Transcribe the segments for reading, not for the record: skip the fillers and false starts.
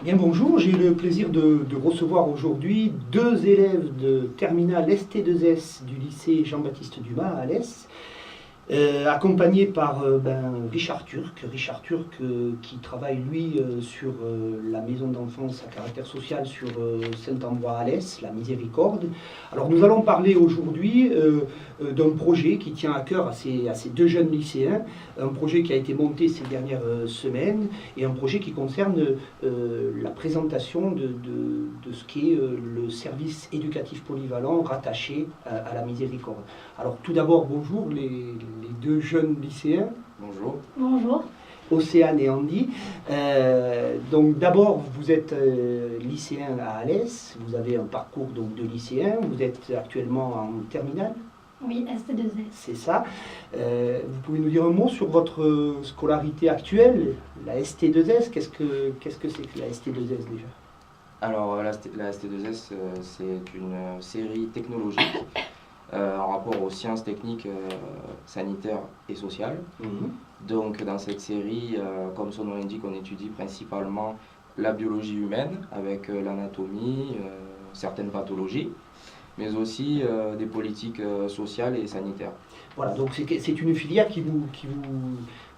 Bien bonjour, j'ai le plaisir de recevoir aujourd'hui deux élèves de terminale ST2S du lycée Jean-Baptiste Dumas à Alès, accompagnés par Richard Turc. Richard Turc qui travaille lui sur la maison d'enfance à caractère social sur Saint-Ambrois à Alès, la Miséricorde. Alors nous allons parler aujourd'hui d'un projet qui tient à cœur à ces deux jeunes lycéens, un projet qui a été monté ces dernières semaines et un projet qui concerne la présentation de ce qu'est le service éducatif polyvalent rattaché à la Miséricorde. Alors tout d'abord, bonjour les deux jeunes lycéens. Bonjour. Bonjour. Océane et Andy. Donc d'abord, vous êtes lycéen à Alès, vous avez un parcours donc, de lycéen, vous êtes actuellement en terminale. Oui, ST2S. C'est ça. Vous pouvez nous dire un mot sur votre scolarité actuelle, la ST2S. Qu'est-ce que c'est que la ST2S déjà? Alors la ST2S, c'est une série technologique en rapport aux sciences techniques, sanitaires et sociales. Donc dans cette série, comme son nom l'indique, on étudie principalement la biologie humaine avec l'anatomie, certaines pathologies, mais aussi des politiques sociales et sanitaires. Voilà, donc c'est une filière qui vous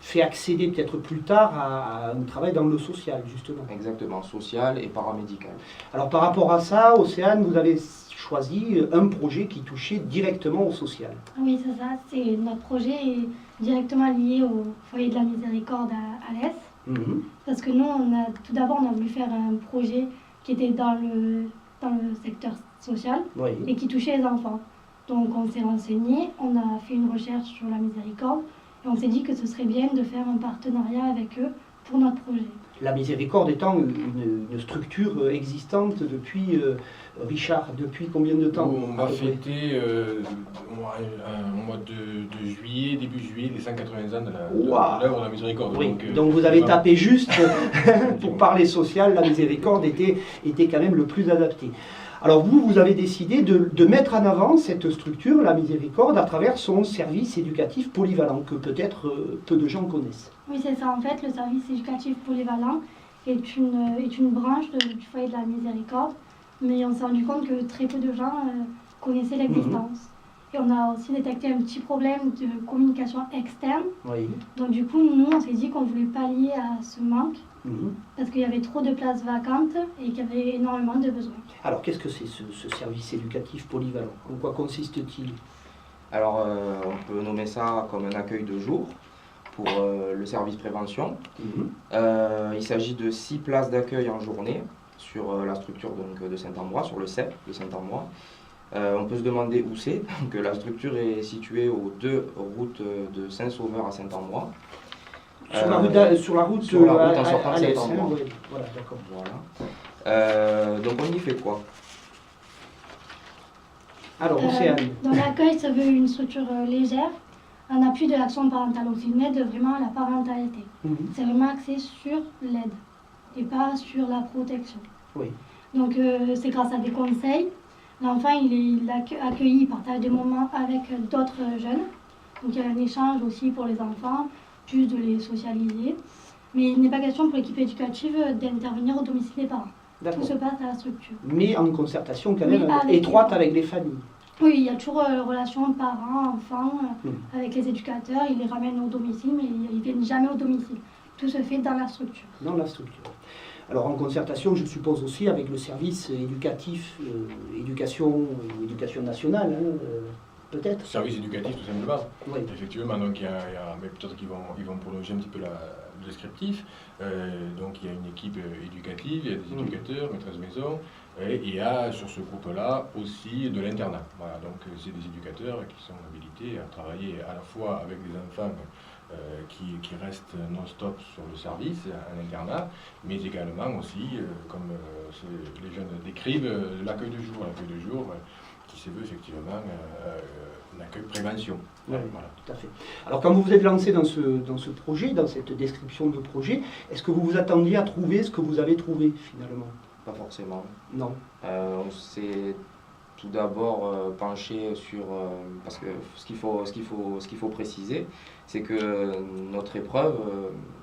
fait accéder peut-être plus tard à un travail dans le social, justement. Exactement, social et paramédical. Alors par rapport à ça, Océane, vous avez choisi un projet qui touchait directement au social. Oui, c'est ça. Notre projet est directement lié au foyer de la Miséricorde à Alès. Parce que nous, tout d'abord, on a voulu faire un projet qui était dans le secteur social et qui touchait les enfants. Donc on s'est renseigné, on a fait une recherche sur la Miséricorde et on s'est dit que ce serait bien de faire un partenariat avec eux pour notre projet. La Miséricorde étant une structure existante depuis, Richard, depuis combien de temps? On va fêter au mois de juillet, début juillet, les 180 ans de l'œuvre de la Miséricorde. Oui, donc vous avez tapé juste, pour parler social, la Miséricorde était quand même le plus adapté. Alors vous avez décidé de mettre en avant cette structure, la Miséricorde, à travers son service éducatif polyvalent, que peut-être peu de gens connaissent. Oui, c'est ça. En fait, le service éducatif polyvalent est une branche du foyer de la Miséricorde, mais on s'est rendu compte que très peu de gens connaissaient l'existence. Et on a aussi détecté un petit problème de communication externe. Donc du coup, nous, on s'est dit qu'on voulait pallier à ce manque, parce qu'il y avait trop de places vacantes et qu'il y avait énormément de besoins. Alors, qu'est-ce que c'est ce service éducatif polyvalent? En quoi consiste-t-il? Alors, on peut nommer ça comme un accueil de jour pour le service prévention. Il s'agit de 6 places d'accueil en journée sur la structure donc, de Saint-Ambrois, sur le CEP de Saint-Ambrois. On peut se demander où c'est. La structure est située aux 2 routes de Saint-Sauveur à Saint-Ambrois. Sur la route en sortant de Alès, Saint-Ambrois. Voilà, d'accord. Voilà. Donc on y fait quoi? Alors, Océane. Dans l'accueil, ça veut une structure légère, un appui de l'action parentale. Donc c'est une aide vraiment à la parentalité. C'est vraiment axé sur l'aide et pas sur la protection. Oui. Donc c'est grâce à des conseils. L'enfant il est accueilli, il partage des moments avec d'autres jeunes. Donc il y a un échange aussi pour les enfants, plus de les socialiser. Mais il n'est pas question pour l'équipe éducative d'intervenir au domicile des parents. Tout se passe à la structure. Mais en concertation quand même étroite avec les familles. Oui, il y a toujours relation parents-enfants avec les éducateurs. Ils les ramènent au domicile, mais ils ne viennent jamais au domicile. Tout se fait dans la structure. Dans la structure. Alors en concertation, je suppose aussi avec le service éducatif, éducation nationale, peut-être. Service éducatif tout simplement. Oui. Effectivement, donc mais peut-être qu'ils vont prolonger un petit peu le descriptif. Donc il y a une équipe éducative, il y a des éducateurs, maîtresses maison, et il y a sur ce groupe-là aussi de l'internat. Voilà, donc c'est des éducateurs qui sont habilités à travailler à la fois avec des enfants qui restent non-stop sur le service, un internat, mais également aussi, comme les jeunes décrivent, l'accueil de jour. L'accueil de jour qui se veut effectivement un accueil prévention. Oui, voilà, tout à fait. Alors quand vous vous êtes lancé dans ce projet, dans cette description de projet, est-ce que vous vous attendiez à trouver ce que vous avez trouvé finalement? Pas forcément. Non. On s'est tout d'abord penché sur... parce que ce qu'il faut préciser, c'est que notre épreuve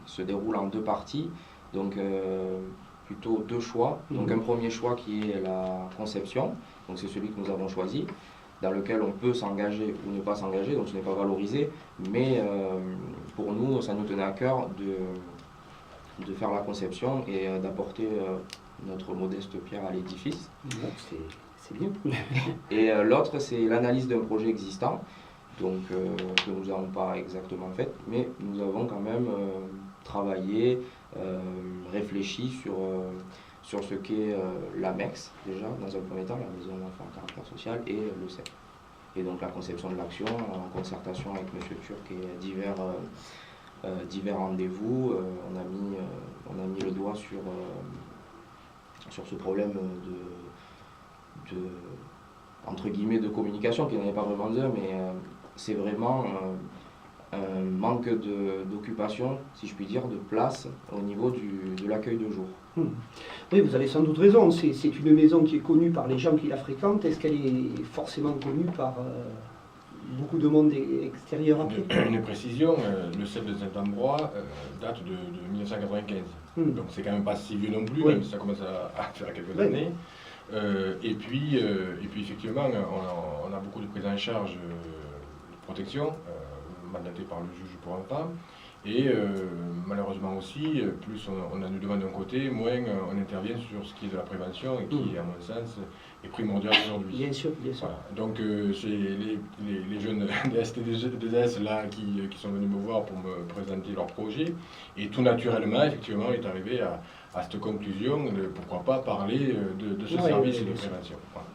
se déroule en 2 parties. Donc plutôt deux choix. Donc un premier choix qui est la conception, donc c'est celui que nous avons choisi, dans lequel on peut s'engager ou ne pas s'engager, donc ce n'est pas valorisé, mais pour nous, ça nous tenait à cœur de faire la conception et d'apporter notre modeste pierre à l'édifice. Bon, c'est bien. Et l'autre, c'est l'analyse d'un projet existant, donc que nous n'avons pas exactement fait, mais nous avons quand même travaillé, réfléchi sur ce qu'est l'AMEX, déjà, dans un premier temps, la Maison d'enfants à caractère social, et le CEP. Et donc la conception de l'action, en concertation avec M. Turc et divers rendez-vous, on a mis le doigt sur ce problème entre guillemets, de communication, qui n'en est pas vraiment un, mais c'est vraiment un manque d'occupation, si je puis dire, de place au niveau de l'accueil de jour. Oui, vous avez sans doute raison. C'est une maison qui est connue par les gens qui la fréquentent. Est-ce qu'elle est forcément connue par beaucoup de monde extérieur après? Une précision, le CEP de Saint-Ambrois date de 1995. Donc c'est quand même pas si vieux non plus, même si ça commence à faire quelques années. Et puis effectivement, on a beaucoup de prises en charge de protection, mandatées par le juge pour enfants. Et malheureusement aussi, plus on a une demande d'un côté, moins on intervient sur ce qui est de la prévention et qui, à mon sens, est primordial aujourd'hui. Bien sûr, bien sûr. Voilà. Donc c'est les jeunes des ST2S là qui sont venus me voir pour me présenter leur projet. Et tout naturellement, effectivement, on est arrivé à cette conclusion de pourquoi pas parler de ce service et de prévention. Voilà.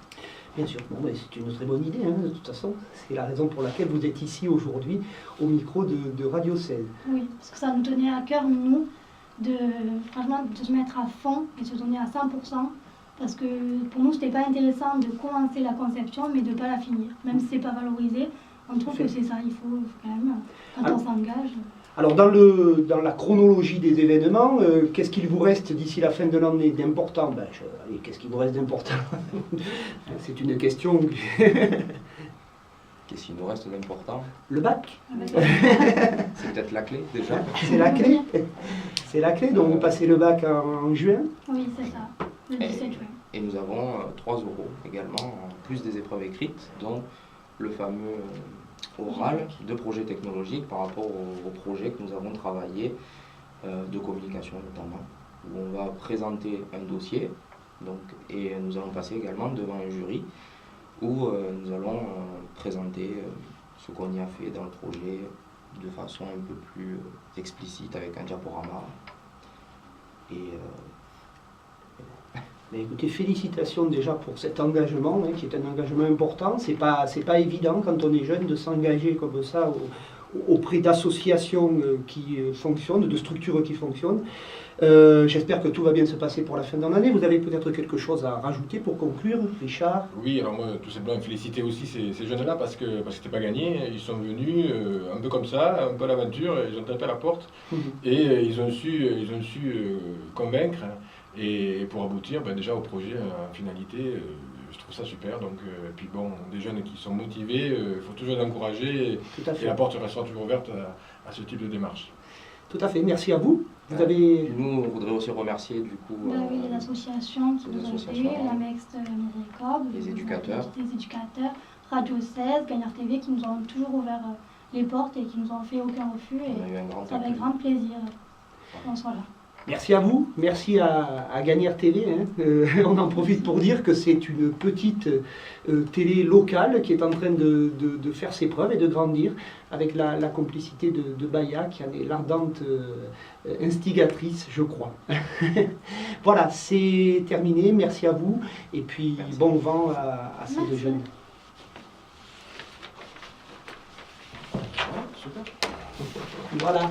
Bien sûr, bon, c'est une très bonne idée, hein, de toute façon. C'est la raison pour laquelle vous êtes ici aujourd'hui au micro de Radio 16. Oui, parce que ça nous tenait à cœur, nous, franchement, de se mettre à fond et de se donner à 100%. Parce que pour nous, c'était pas intéressant de commencer la conception, mais de ne pas la finir. Même si c'est pas valorisé, on trouve que c'est ça, il faut quand même, quand on s'engage. Alors dans la chronologie des événements, qu'est-ce qu'il vous reste d'ici la fin de l'année d'important? Allez, qu'est-ce qu'il vous reste d'important? C'est une question. Qu'est-ce qu'il nous reste d'important? Le bac. C'est peut-être la clé déjà. C'est la clé. C'est la clé, donc vous passez le bac en juin? Oui, c'est ça, le 17 juin. Et nous avons 3 oraux également, en plus des épreuves écrites, dont le fameux oral de projet technologique par rapport au projet que nous avons travaillé, de communication notamment, où on va présenter un dossier, donc, et nous allons passer également devant un jury, où nous allons présenter ce qu'on y a fait dans le projet de façon un peu plus explicite avec un diaporama. Mais écoutez, félicitations déjà pour cet engagement, qui est un engagement important. C'est pas évident quand on est jeune de s'engager comme ça auprès d'associations qui fonctionnent, de structures qui fonctionnent. J'espère que tout va bien se passer pour la fin de l'année. Vous avez peut-être quelque chose à rajouter pour conclure, Richard? Oui, alors moi, tout simplement, féliciter aussi ces jeunes-là parce que c'était pas gagné. Ils sont venus un peu comme ça, un peu à l'aventure, ils ont tapé à la porte et ils ont su convaincre. Et pour aboutir déjà au projet en finalité, je trouve ça super. Donc, puis bon, des jeunes qui sont motivés, il faut toujours les encourager et la porte restera toujours ouverte à ce type de démarche. Tout à fait, merci à vous. Nous, on voudrait aussi remercier du coup oui, les associations qui nous ont aidés, l'AMEX Miséricorde, les éducateurs, Radio 16, Gagnard TV qui nous ont toujours ouvert les portes et qui nous ont fait aucun refus. Et c'est avec grand plaisir qu'on soit là. Merci à vous, merci à Gagnard TV. On en profite pour dire que c'est une petite télé locale qui est en train de faire ses preuves et de grandir avec la complicité de Baya qui en est l'ardente instigatrice, je crois. Voilà, c'est terminé, merci à vous et puis merci. Bon vent à ces deux jeunes. Super. Voilà.